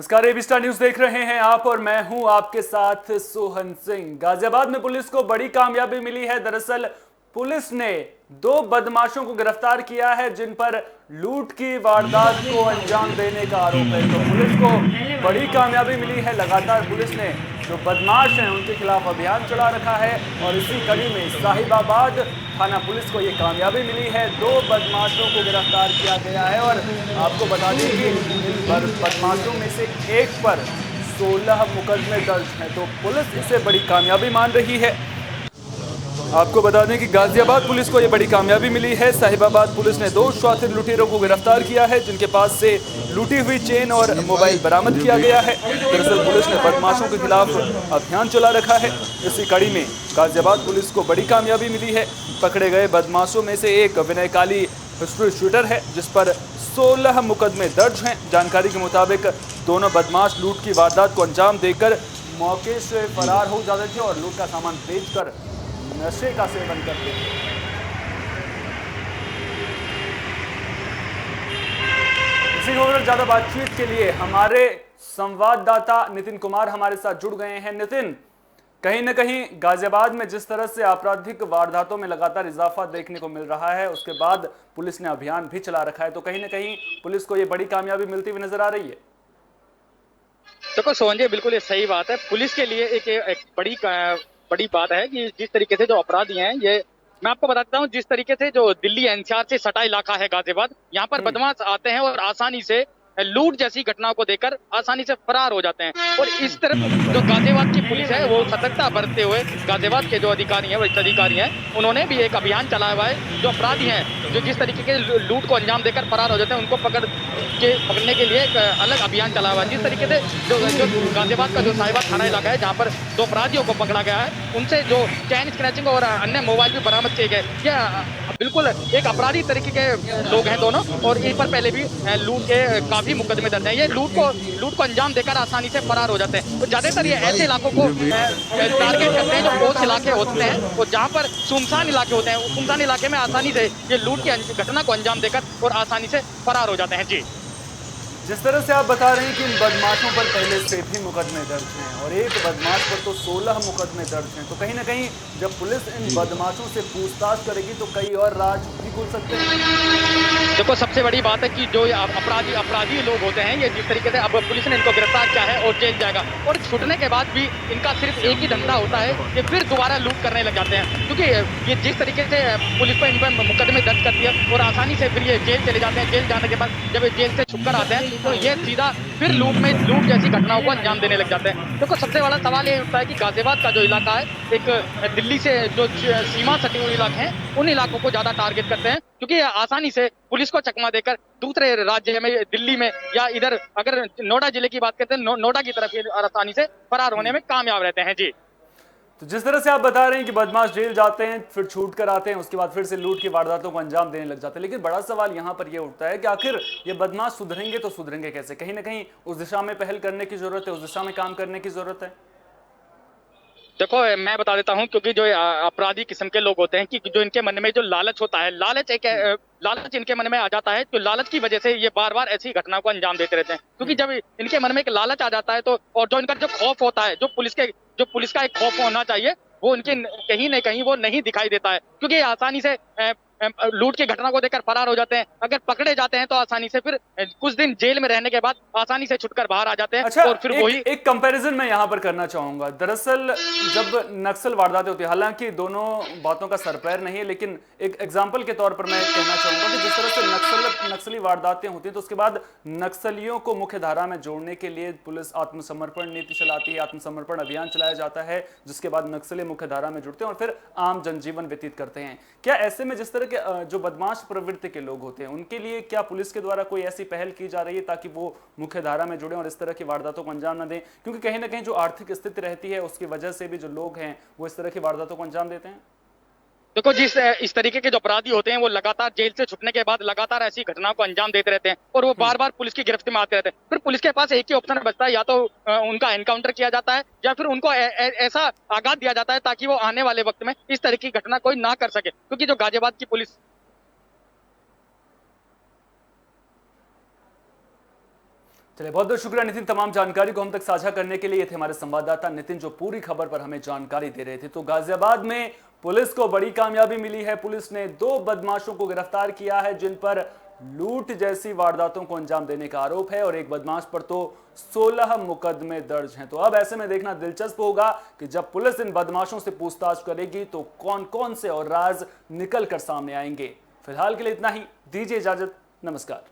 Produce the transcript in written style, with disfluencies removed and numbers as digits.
नमस्कार, AB star news देख रहे हैं आप और मैं हूं आपके साथ सोहन सिंह। गाजियाबाद में पुलिस को बड़ी कामयाबी मिली है। दरअसल पुलिस ने दो बदमाशों को गिरफ्तार किया है जिन पर लूट की वारदात को अंजाम देने का आरोप है। तो पुलिस को बड़ी कामयाबी मिली है। लगातार पुलिस ने जो बदमाश हैं उनके खिलाफ अभियान चला रखा है और इसी कड़ी में साहिबाबाद थाना पुलिस को ये कामयाबी मिली है। दो बदमाशों को गिरफ्तार किया गया है और आपको बता दें कि इन बदमाशों में से एक पर 16 मुकदमे दर्ज हैं। तो पुलिस इसे बड़ी कामयाबी मान रही है। आपको बता दें कि गाजियाबाद पुलिस को यह बड़ी कामयाबी मिली है। साहिबाबाद पुलिस ने दो शातिर लुटेरों को गिरफ्तार किया है जिनके पास से लूटी हुई चेन और मोबाइल बरामद किया गया है। दरअसल पुलिस ने बदमाशों के खिलाफ अभियान चला रखा है। इसी कड़ी में गाजियाबाद पुलिस को बड़ी कामयाबी मिली है। पकड़े गए बदमाशों में से एक विनय काली हिस्ट्री शूटर है जिस पर 16 मुकदमे दर्ज हैं। जानकारी के मुताबिक दोनों बदमाश लूट की वारदात को अंजाम देकर मौके से फरार हो जाते थे और लूट का सामान बेचकर नशे का सेवन करते थे। इसी खबर ज्यादा बातचीत के लिए हमारे संवाददाता नितिन कुमार हमारे साथ जुड़ गए हैं। नितिन, कहीं न कहीं गाजियाबाद में जिस तरह से आपराधिक वारदातों में लगातार इजाफा देखने को मिल रहा है, उसके बाद पुलिस ने अभियान भी चला रखा है, तो कहीं न कहीं पुलिस को यह बड़ी कामयाबी मिलती हुई नजर आ रही है। देखो सोहन जी, बिल्कुल ये सही बात है। पुलिस के लिए एक बड़ी बात है कि जिस तरीके से जो अपराधी हैं, ये मैं आपको बताता हूँ, जिस तरीके से जो दिल्ली एनसीआर से सटा इलाका है गाजियाबाद, यहाँ पर बदमाश आते हैं और आसानी से लूट जैसी घटनाओं को देखकर आसानी से फरार हो जाते हैं। और इस तरफ जो गाजियाबाद की पुलिस है वो सतर्कता बरतते हुए, गाजियाबाद के जो अधिकारी हैं, वरिष्ठ अधिकारी हैं, उन्होंने भी एक अभियान चलाया हुआ है। जो अपराधी हैं, जो जिस तरीके के लूट को अंजाम देकर फरार हो जाते हैं, उनको पकड़ने के लिए एक अलग अभियान चला हुआ है। जिस तरीके से जो गाजियाबाद का जो साहिबाबाद थाना इलाका है, जहाँ पर दो अपराधियों को पकड़ा गया है, उनसे जो चैन स्क्रैचिंग और अन्य मोबाइल भी बरामद किए गए। यह बिल्कुल एक अपराधी तरीके के लोग हैं दोनों, और इन पर पहले भी लूट के काफी मुकदमे दर्ज हैं। ये लूट को अंजाम देकर आसानी से फरार हो जाते हैं। तो ज्यादातर ये ऐसे इलाकों को टारगेट करते हैं जो पोस्ट इलाके होते हैं और जहाँ पर सुनसान इलाके होते हैं। सुनसान इलाके में आसानी से ये लूट की घटना को अंजाम देकर और आसानी से फरार हो जाते हैं। जी, जिस तरह से आप बता रहे हैं कि इन बदमाशों पर पहले से भी मुकदमे दर्ज हैं और एक बदमाश पर तो 16 मुकदमे दर्ज हैं, तो कहीं ना कहीं जब पुलिस इन बदमाशों से पूछताछ करेगी तो कई और राज भी खुल सकते हैं। देखो सबसे बड़ी बात है कि जो अपराधी लोग होते हैं, ये जिस तरीके से अब पुलिस ने इनको गिरफ्तार किया है और जेल जाएगा, और छूटने के बाद भी इनका सिर्फ एक ही धंधा होता है कि फिर दोबारा लूट करने लग जाते हैं। क्योंकि ये जिस तरीके से पुलिस पर इन पर मुकदमे दर्ज करती है और आसानी से फिर ये जेल चले जाते हैं। जेल जाने के बाद जब ये जेल से छुपकर आते हैं तो ये सीधा फिर लूट जैसी घटनाओं को अंजाम देने लग जाते हैं। देखो सबसे बड़ा सवाल ये उठता है कि गाजियाबाद का जो इलाका है, एक दिल्ली से जो सीमा सटे हुए इलाके हैं, उन इलाकों को ज्यादा टारगेट करते हैं, क्योंकि आसानी से पुलिस को चकमा देकर दूसरे राज्य में, दिल्ली में या इधर अगर नोएडा जिले की बात करते हैं, नोएडा की तरफ आसानी से फरार होने में कामयाब रहते हैं। जी, तो जिस तरह से आप बता रहे हैं कि बदमाश जेल जाते हैं, फिर छूट कर आते हैं, उसके बाद फिर से लूट की वारदातों को अंजाम देने लग जाते हैं, लेकिन बड़ा सवाल यहां पर यह उठता है कि आखिर ये बदमाश सुधरेंगे तो सुधरेंगे कैसे। कहीं ना कहीं उस दिशा में पहल करने की जरूरत है, उस दिशा में काम करने की जरूरत है। देखो मैं बता देता हूं, क्योंकि जो अपराधी किस्म के लोग होते हैं कि जो इनके मन में जो लालच होता है, लालच इनके मन में आ जाता है, तो लालच की वजह से ये बार बार ऐसी घटना को अंजाम देते रहते हैं। क्योंकि जब इनके मन में एक लालच आ जाता है, तो और जो इनका जो खौफ होता है, जो पुलिस का एक खौफ होना चाहिए, वो इनके कहीं न कहीं वो नहीं दिखाई देता है। क्योंकि आसानी से लूट की घटना को देखकर फरार हो जाते हैं। अगर पकड़े जाते हैं तो आसानी से फिर कुछ दिन जेल में रहने के बाद आसानी से छुटकर बाहर आ जाते हैं, अच्छा, और फिर वही एक कंपैरिजन मैं यहां पर करना चाहूंगा। दरअसल जब नक्सल वारदातें होती है, हालांकि दोनों बातों का सरपैर नहीं है, लेकिन एक एग्जांपल के तौर पर मैं कहना चाहूंगा कि जिस तरह से नक्सली वारदातें होती हैं तो उसके बाद नक्सलियों को मुख्य धारा में जोड़ने के लिए पुलिस आत्मसमर्पण नीति चलाती है, आत्मसमर्पण अभियान चलाया जाता है, जिसके बाद नक्सली मुख्य धारा में जुड़ते हैं और फिर आम जनजीवन व्यतीत करते हैं। क्या ऐसे में जिस तरह के जो बदमाश प्रवृत्ति के लोग होते हैं उनके लिए क्या पुलिस के द्वारा कोई ऐसी पहल की जा रही है ताकि वो मुख्य धारा में जुड़े और इस तरह की वारदातों को अंजाम न दें? क्योंकि कहीं ना कहीं जो आर्थिक स्थिति रहती है उसकी वजह से भी जो लोग हैं वो इस तरह की वारदातों को अंजाम देते हैं। देखो इस तरीके के जो अपराधी होते हैं, वो लगातार जेल से छुटने के बाद लगातार ऐसी घटनाओं को अंजाम देते रहते हैं और वो बार बार पुलिस की गिरफ्त में आते रहते हैं। फिर पुलिस के पास एक ही ऑप्शन बचता है, या तो उनका एनकाउंटर किया जाता है या फिर उनको ऐसा आगाज दिया जाता है ताकि वो आने वाले वक्त में इस तरह की घटना कोई ना कर सके। क्योंकि जो गाजियाबाद की पुलिस चलिए, बहुत बहुत शुक्रिया नितिन, तमाम जानकारी को हम तक साझा करने के लिए। ये थे हमारे संवाददाता नितिन, जो पूरी खबर पर हमें जानकारी दे रहे थे। तो गाजियाबाद में पुलिस को बड़ी कामयाबी मिली है। पुलिस ने 2 बदमाशों को गिरफ्तार किया है जिन पर लूट जैसी वारदातों को अंजाम देने का आरोप है, और एक बदमाश पर तो 16 मुकदमे दर्ज हैं। तो अब ऐसे में देखना दिलचस्प होगा कि जब पुलिस इन बदमाशों से पूछताछ करेगी तो कौन कौन से और राज निकल कर सामने आएंगे। फिलहाल के लिए इतना ही, दीजिए इजाजत, नमस्कार।